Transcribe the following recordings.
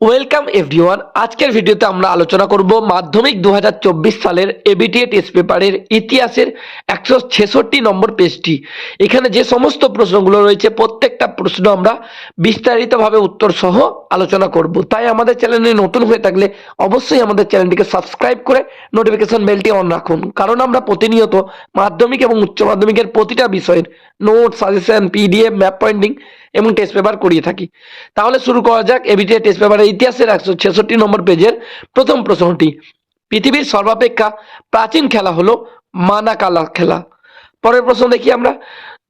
Welcome everyone. আজকের ভিডিওতে আমরা আলোচনা করব মাধ্যমিক 2024 সালের এবিটিএ টেস্ট পেপারের ইতিহাসের 166 নম্বর পেজটি। এখানে যে সমস্ত প্রশ্নগুলো রয়েছে প্রত্যেকটা প্রশ্ন আমরা বিস্তারিতভাবে উত্তর সহ আলোচনা করব। তাই আমাদের চ্যানেলে নতুন হয়ে থাকলে অবশ্যই আমাদের চ্যানেলটিকে সাবস্ক্রাইব করে নোটিফিকেশন বেলটি অন রাখুন, কারণ আমরা প্রতিনিয়ত মাধ্যমিক এবং উচ্চ মাধ্যমিকের প্রতিটা বিষয়ের note, suggestion, PDF, map pointing এবং টেস্ট পেপার করিয়ে থাকি। তাহলে শুরু করা যাক এবিটিএ টেস্ট পেপারের ইতিহাসের 166 নম্বর পেজের প্রথম প্রশ্নটি। পৃথিবীর সর্বাপেক্ষা প্রাচীন খেলা হলো মানাকালা খেলা। পরের প্রশ্ন দেখি আমরা।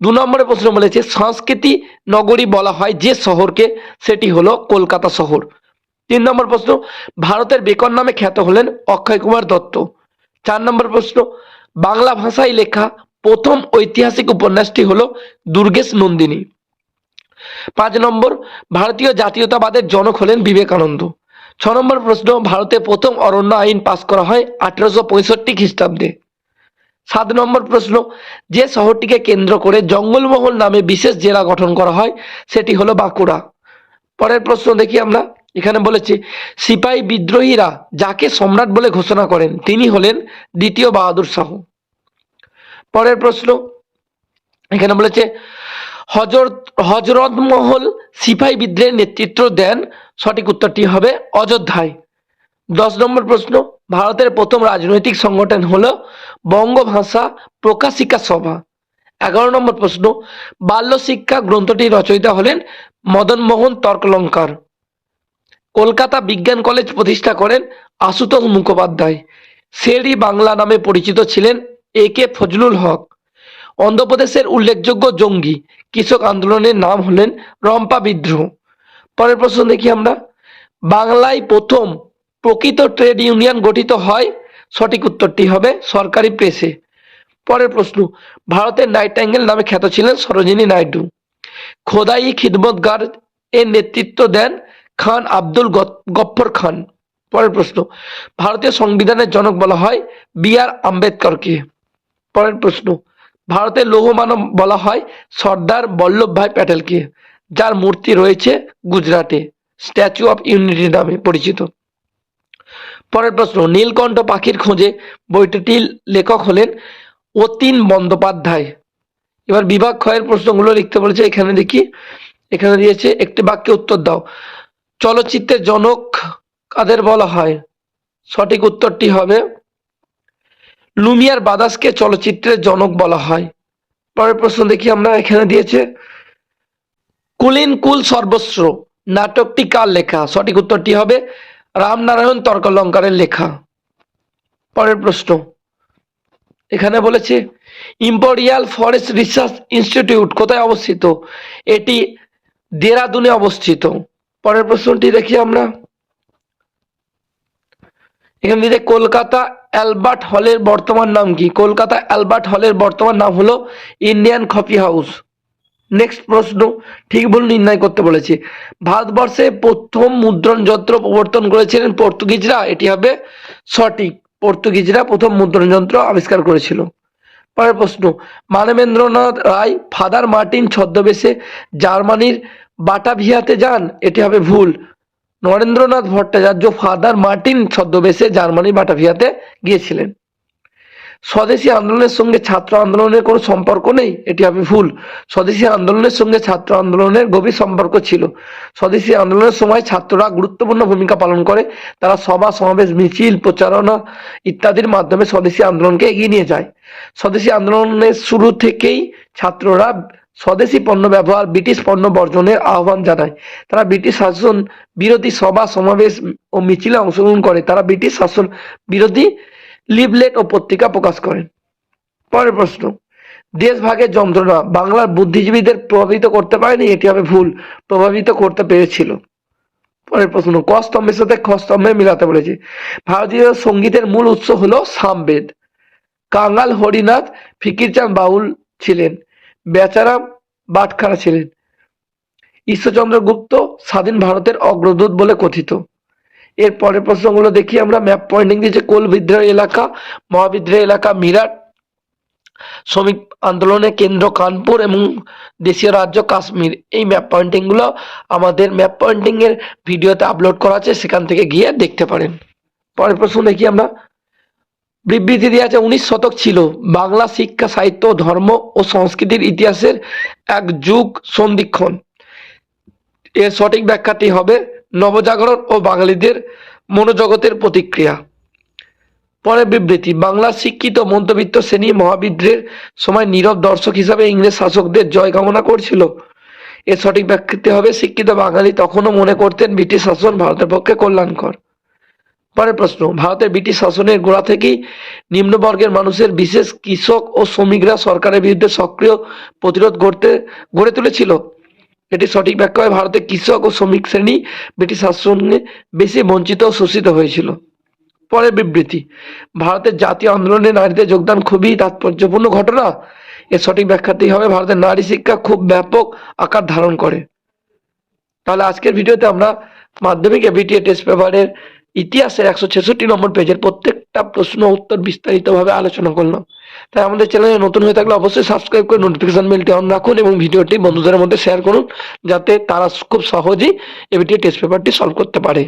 2 নম্বরের প্রশ্ন বলেছে সংস্কৃতি নগরী বলা হয় যে শহরকে, সেটি হলো কলকাতা শহর। 3 নম্বর প্রশ্ন, ভারতের বেকন নামে খ্যাত হলেন অক্ষয় কুমার দত্ত। 4 নম্বর প্রশ্ন, বাংলা ভাষায় লেখা প্রথম ঐতিহাসিক উপন্যাসটি হলো দুর্গেশ নন্দিনী। 5 নম্বর, ভারতীয় জাতীয়তাবাদের জনক হলেন বিবেকানন্দ। 6 নম্বর প্রশ্ন, ভারতে প্রথম অরণ্য আইন পাস করা হয় 1865 খ্রিস্টাব্দে। 7 নম্বর প্রশ্ন, যে শহরটিকে কেন্দ্র করে জঙ্গলমহল নামে বিশেষ জেলা গঠন করা হয় সেটি হলো বাঁকুড়া। পরের প্রশ্ন দেখি আমরা। এখানে বলেছে সিপাহী বিদ্রোহীরা যাকে সম্রাট বলে ঘোষণা করেন তিনি হলেন দ্বিতীয় বাহাদুর শাহ। পরের প্রশ্ন এখানে বলেছে হজরতমহল সিপাহী বিদ্রোহের নেতৃত্ব দেন, সঠিক উত্তরটি হবে অযোধ্যায়। 10 নম্বর প্রশ্ন, ভারতের প্রথম রাজনৈতিক সংগঠন হলো বঙ্গভাষা প্রকাশিকা সভা। 11 নম্বর প্রশ্ন, বাল্য শিক্ষা গ্রন্থটি রচয়িতা হলেন মদনমোহন তর্কলঙ্কার। কলকাতা বিজ্ঞান কলেজ প্রতিষ্ঠা করেন আশুতোষ মুখোপাধ্যায়। শের-ই বাংলা নামে পরিচিত ছিলেন এ.কে. ফজলুল হক। অন্ধ্রপ্রদেশের উল্লেখযোগ্য জঙ্গি কৃষক আন্দোলনের নাম হলেন রম্পা বিদ্রোহ। পরের প্রশ্ন দেখি আমরা। বাংলায় প্রথম প্রকৃত ট্রেড ইউনিয়ন গঠিত হয়, সঠিক উত্তরটি হবে সরকারি প্রেসে। পরের প্রশ্ন, ভারতের নাইটাঙ্গেল নামে খ্যাত ছিলেন সরোজিনী নাইডু। খোদাই খিদমতগার এর নেতৃত্ব দেন খান আব্দুল গফ্ফর খান। পরের প্রশ্ন, ভারতীয় সংবিধানের জনক বলা হয় বি.আর. আম্বেদকরকে। পরের প্রশ্ন, ভারতের লৌহ মানব বলা হয় সর্দার বল্লভভাই প্যাটেলকে, যার মূর্তি রয়েছে গুজরাটে, স্ট্যাচু অফ ইউনিটি নামে পরিচিত। পরের প্রশ্ন, নীলকণ্ঠ পাখির খোঁজে বইটির লেখক হলেন অতীন বন্দ্যোপাধ্যায়। এবার বিভাগ ক্ষয়ের প্রশ্নগুলো লিখতে বলেছে। এখানে দেখি, এখানে দিয়েছে একটি বাক্যে উত্তর দাও। চলচ্চিত্রের জনক কাদের বলা হয়, সঠিক উত্তরটি হবে লুমিয়ার ব্রাদার্সকে চলচ্চিত্রের জনক বলা হয়। পরের প্রশ্ন দেখি আমরা। এখানে দিয়েছে কুলীন কুল সর্বস্ব নাটকটি কার লেখা, সঠিক উত্তরটি হবে রামনারায়ণ তর্কলঙ্কারের লেখা। পরের প্রশ্ন এখানে বলেছে ইম্পেরিয়াল ফরেস্ট রিসার্চ ইনস্টিটিউট কোথায় অবস্থিত, এটি দেরাদুনে অবস্থিত। পরের প্রশ্নটি দেখি আমরা। এখানে দিতে কলকাতা অ্যালবার্ট হলের বর্তমান নাম কি, কলকাতা অ্যালবার্ট হলের বর্তমান নাম হলো ইন্ডিয়ান কফি হাউস। নেক্সট প্রশ্ন, ঠিক ভুল নির্ণয় করতে বলেছে। ভারতবর্ষে প্রথম মুদ্রণ যন্ত্র প্রবর্তন করেছিলেন পর্তুগিজরা, এটি হবে সঠিক, পর্তুগিজরা প্রথম মুদ্রণ যন্ত্র আবিষ্কার করেছিল। পরের প্রশ্ন, মানবেন্দ্রনাথ রায় ফাদার মার্টিন ছদ্মবেশে জার্মানির বাটাভিয়াতে যান, এটি হবে ভুল। নরেন্দ্রনাথ ভট্টাচার্য ফাদার মার্টিন ছদ্মবেশে জার্মানির বাটাভিয়াতে গিয়েছিলেন। স্বদেশী আন্দোলনের সঙ্গে ছাত্র আন্দোলনের কোনো সম্পর্ক নেই, এটি হবে ভুল। স্বদেশী আন্দোলনের সঙ্গে ছাত্র আন্দোলনের গভীর সম্পর্ক ছিল। স্বদেশী আন্দোলনের সময় ছাত্ররা গুরুত্বপূর্ণ ভূমিকা পালন করে। তারা সভা সমাবেশ, মিছিল, প্রচারণা ইত্যাদির মাধ্যমে স্বদেশী আন্দোলনকে এগিয়ে নিয়ে যায়। স্বদেশী আন্দোলনের শুরু থেকেই ছাত্ররা স্বদেশী পণ্য ব্যবহার, ব্রিটিশ পণ্য বর্জনের আহ্বান জানায়। তারা ব্রিটিশ শাসন বিরোধী সভা সমাবেশ ও মিছিলে অংশগ্রহণ করে। তারা ব্রিটিশ শাসন বিরোধী লিফলেট ও পত্রিকা প্রকাশ করেন। পরের প্রশ্ন, দেশভাগের যন্ত্রণা বাংলার বুদ্ধিজীবীদের প্রভাবিত করতে পারেনি, এটি হবে ভুল, প্রভাবিত করতে পেরেছিল। পরের প্রশ্ন, ক স্তম্ভের সাথে খ স্তম্ভে মিলাতে বলেছে। ভারতীয় সঙ্গীতের মূল উৎস হলো সামবেদ। কাঙ্গাল হরিনাথ ফিকিরচাঁদ বাউল ছিলেন। বেচারাম বাটখারা ছিলেন। ঈশ্বরচন্দ্র গুপ্ত স্বাধীন ভারতের অগ্রদূত বলে কথিত। এর পরের প্রশ্নগুলো দেখি আমরা। ম্যাপ পয়েন্টিং দিয়েছে কোল বিদ্রোহ এলাকা, মহাবিদ্রোহ এলাকা মিরাট, শ্রমিক আন্দোলনের কেন্দ্র কানপুর এবং দেশীয় রাজ্য কাশ্মীর। এই ম্যাপ পয়েন্টিংগুলো আমাদের ম্যাপ পয়েন্টিংয়ের ভিডিওতে আপলোড করা আছে, সেখান থেকে গিয়ে দেখতে পারেন। পরের প্রশ্ন দেখি আমরা। বিবৃতি দিয়ে আছে 19 শতক ছিল বাংলা শিক্ষা সাহিত্য ধর্ম ও সংস্কৃতির ইতিহাসের এক যুগ সন্ধিক্ষণ। এর সঠিক ব্যাখ্যাটি হবে নবজাগরণ ও বাঙালিদের মনোজগতের প্রতিক্রিয়া। পরের বিবৃতি, বাংলার শিক্ষিত মধ্যবিত্ত শ্রেণী মহাবিদ্রোহের সময় নীরব দর্শক হিসাবে ইংরেজ শাসকদের জয় কামনা করছিল। এর সঠিক ব্যাখ্যাটি হবে শিক্ষিত বাঙালি তখনও মনে করতেন ব্রিটিশ শাসন ভারতের পক্ষে কল্যাণকর। পরের প্রশ্ন, ভারতের ব্রিটিশ শাসনের গোড়া থেকেই নিম্নবর্গের মানুষের বিশেষ কৃষক ও শ্রমিকরা সরকারের বিরুদ্ধে সক্রিয় প্রতিরোধ গড়ে তুলেছিল। এটি সঠিক ব্যাখ্যা হয় ভারতের কৃষক ও শ্রমিক শ্রেণী ব্রিটিশ শাসনে বেশি বঞ্চিত ও শোষিত হয়েছিল। পরের বিবৃতি, ভারতের জাতীয় আন্দোলনে নারীদের যোগদান খুবই তাৎপর্যপূর্ণ ঘটনা। এর সঠিক ব্যাখ্যাটি হবে ভারতের নারী শিক্ষা খুব ব্যাপক আকার ধারণ করে। তাহলে আজকের ভিডিওতে আমরা মাধ্যমিক এবিটিএ টেস্ট পেপারের ইতিহাসের 166 নম্বর পেজের প্রত্যেকটা প্রশ্ন উত্তর বিস্তারিতভাবে আলোচনা করলাম। তাই আমাদের চ্যানেলে নতুন হয়ে থাকলে অবশ্যই সাবস্ক্রাইব করে নোটিফিকেশন বেলটি অন রাখুন এবং ভিডিওটি বন্ধুদের মধ্যে শেয়ার করুন, যাতে তারা খুব সহজেই এবিটিএ টেস্ট পেপারটি সলভ করতে পারে।